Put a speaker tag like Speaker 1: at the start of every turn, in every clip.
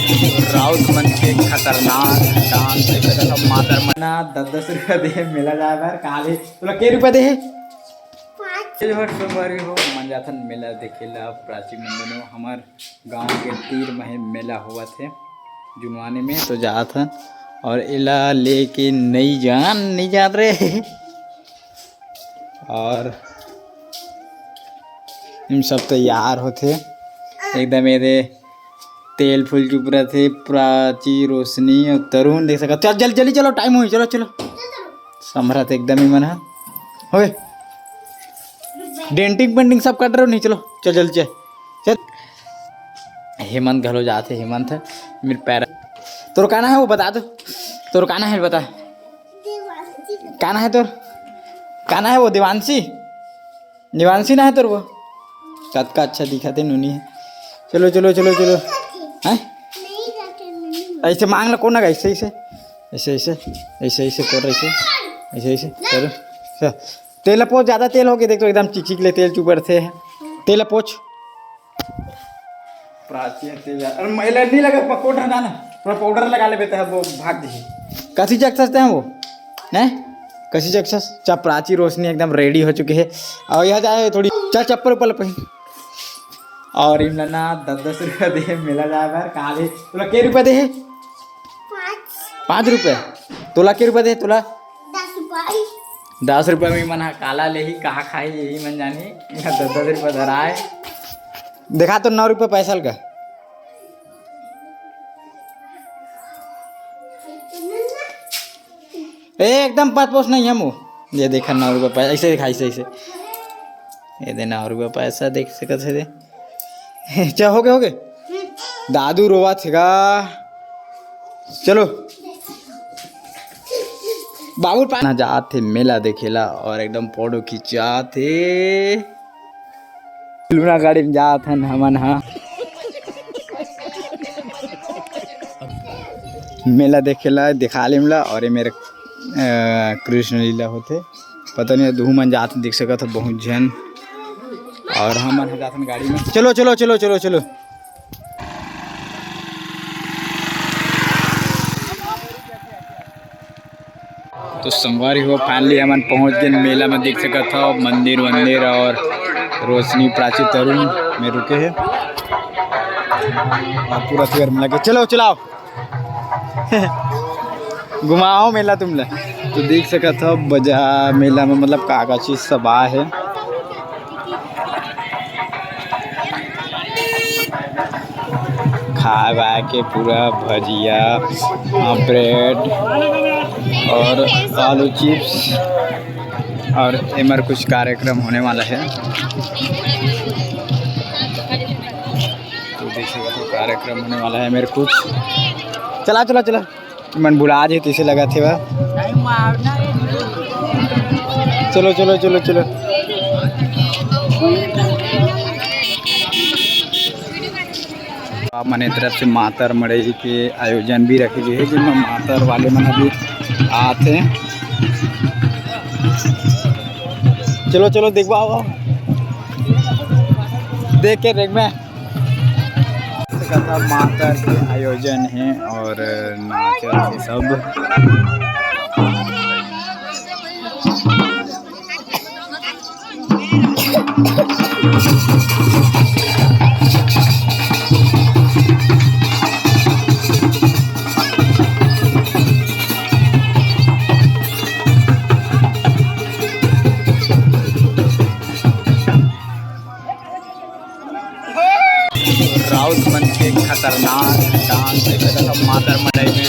Speaker 1: राउत मन के खतरनाक डांस सब मातर मना 10-10 रुपया दे मेला जाए बार काले तुला के रुपया दे सोमवारी हो मन जाथन मेला देखेला प्राचीन मंदिर हमार गांव के तीर महे मेला हुआ थे जुनवाने में तो जाथन और इला लेके नहीं जात रहे और इन सब तैयार होते एकदम ये तेल फूल चुप रहे थे प्राची रोशनी और तरुण देख सका चल जल्दी चलो टाइम हुई चलो चलो समरत एकदम ही मन हो डेंटिंग पेंटिंग सब कर रहे हो नहीं चलो चल जल्दी चल हेमंत घलो जाते हेमंत मेरे पैर तोर काना है वो बता दो तोर काना है बता काना है तोर काना है वो देवांशी देवांशी ना है तोर वो कद का अच्छा दिखाते नूनी है चलो चलो चलो चलो हैं ऐसे मांग लो कौन ना ऐसे ऐसे ऐसे ऐसे ऐसे ऐसे कर ऐसे ऐसे ऐसे चलो तेल पोछ ज़्यादा तेल हो गया देख तो एकदम चिकचिक ले तेल चुबर थे तेल पोछ प्राचीन तेल और महिला नहीं लगा पाउडर हटाना थोड़ा पाउडर लगा ले बेटा वो भाग दी कसी चक्सते हैं वो नहीं कसी चक्सस चा प्राची रोशनी एकदम रेडी हो चुकी है और यह जाए थोड़ी चल चप्पल ऊपर पहन और इन ना 10-10 रुपया दे मेला जाए बार काले तुला के रुपया दे 5 रुपये तुला के रुपया दे तुला 10 रुपये में मना काला ले ही कहा खाई यही मन जानी 10-10 रुपये धराए देखा तो 9 रुपये पैसा का एकदम पाँच पोस्ट नहीं है मुँह ये देखा 9 रुपये पैसा ऐसे दिखा ऐसे ऐसे ये दे 9 रुपये पैसा देख सकते थे दे क्या हो गए दादू रोवा थेगा चलो बाबू पाना जाते मेला देखेला और एकदम फोटो खिंचाते लूना गाड़ी में जाथन हमन हाँ मेला देखेला दिखा लेमला और ये मेरे कृष्ण लीला होते पता नहीं दू मन जाते देख सका था बहुत जन और हम जाते गाड़ी में चलो चलो चलो चलो चलो तो संगवारी हो फाइनली हमन पहुंच गए मेला में देख सका था मंदिर वंदिर और रोशनी प्राची तरुण में रुके हैं और पूरा फिर मिला के चलो चलाओ घुमाओ मेला तुम ले तो देख सका था बजा मेला में मतलब का चीज सब आ है खा के पूरा भजिया ब्रेड और आलू चिप्स और एमर कुछ कार्यक्रम होने वाला है तो देखिएगा तो कार्यक्रम होने वाला है मेरे कुछ चला चला चला मन बुला जे तीसे लगा थे वह चलो चलो चलो चलो मने तरफ से मातर मड़ई के आयोजन भी रखे गए हैं जिनमें मातर वाले मन अभी आते हैं चलो चलो देखवाओ देख के देख में मातर के आयोजन है और नाच ये सब राउत मन के खतरनाक डांस सब मातर मड़ई में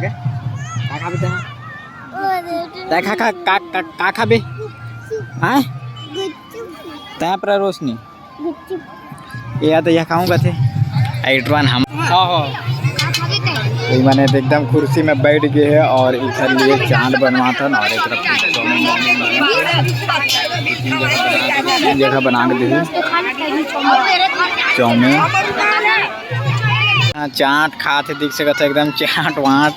Speaker 1: के का खाबे तै खा खा का खाबे हाँ तै पर रोशनी ये तो यह खाऊंगा थे आइटवान हम तो मैंने तो एकदम कुर्सी में बैठ गए है और इधर लिए चांद बनवा था और एक तरफ तीन जगह बना के दी चाउमीन चाट खाते दिख सकता है एकदम चाट वाट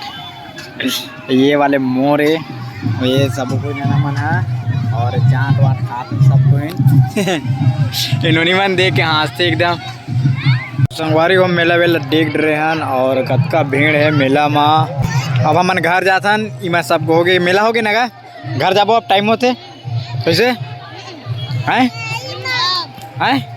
Speaker 1: ये वाले मोरे ये सब कोई ना मन है और चाट वाट खाते सब कोई इन्होंने मन देख के हंसते एकदम संगवारी वो मेला वेला देख रहे हैं और कतका भीड़ है मेला में। अब हमन घर जाथन इमा सब हो गए मेला हो गए ना गा घर जाबो अब टाइम होते कैसे हैं हैं